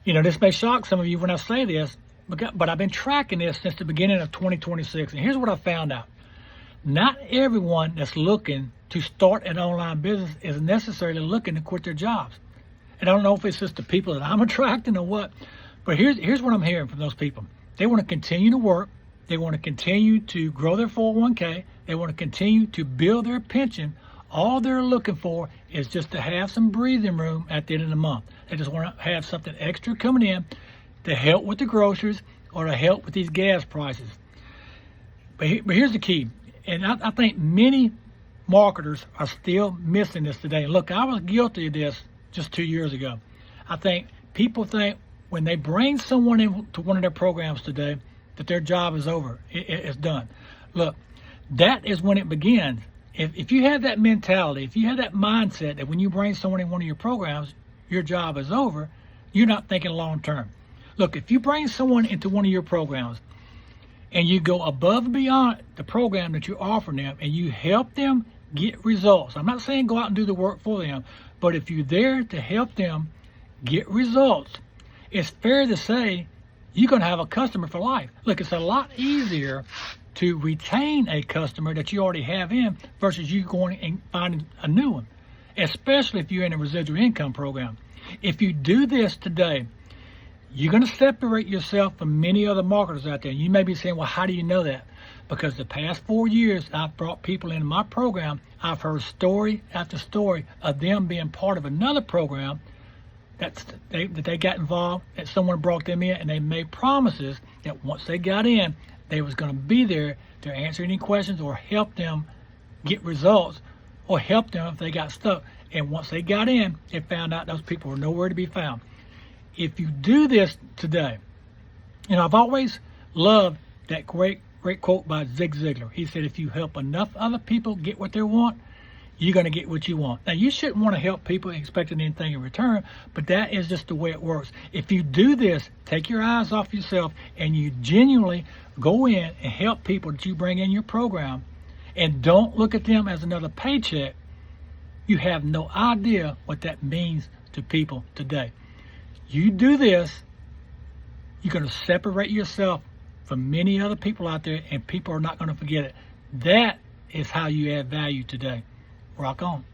This may shock some of you when I say this, but I've been tracking this since the beginning of 2026. And here's what I found out. Not everyone that's looking to start an online business is necessarily looking to quit their jobs. And I don't know if it's just the people that I'm attracting or what, but here's what I'm hearing from those people. They want to continue to work. They want to continue to grow their 401k. They want to continue to build their pension. All they're looking for is just to have some breathing room at the end of the month. They just want to have something extra coming in to help with the groceries or to help with these gas prices. But here's the key, and I think many marketers are still missing this today. Look, I was guilty of this just 2 years ago. I think people think when they bring someone into one of their programs today that their job is over, it's done. Look, that is when it begins. If you have that mentality, if you have that mindset that when you bring someone in one of your programs, your job is over, you're not thinking long term. Look, if you bring someone into one of your programs and you go above and beyond the program that you're offering them and you help them get results, I'm not saying go out and do the work for them, but if you're there to help them get results, it's fair to say you're going to have a customer for life. Look, it's a lot easier to retain a customer that you already have in versus you going and finding a new one, especially if you're in a residual income program. If you do this today, you're going to separate yourself from many other marketers out there. You may be saying, well, how do you know that? Because the past 4 years, I've brought people into my program. I've heard story after story of them being part of another program that they got involved, that someone brought them in, and they made promises that once they got in, they was going to be there to answer any questions or help them get results or help them if they got stuck. And once they got in, they found out those people were nowhere to be found. If you do this today, I've always loved that great quote by Zig Ziglar. He said, if you help enough other people get what they want, you're going to get what you want. Now, you shouldn't want to help people expecting anything in return, but that is just the way it works. If you do this, take your eyes off yourself and you genuinely go in and help people that you bring in your program and don't look at them as another paycheck, you have no idea what that means to people today. You do this, you're going to separate yourself from many other people out there, and people are not going to forget it. That is how you add value today. Rock on.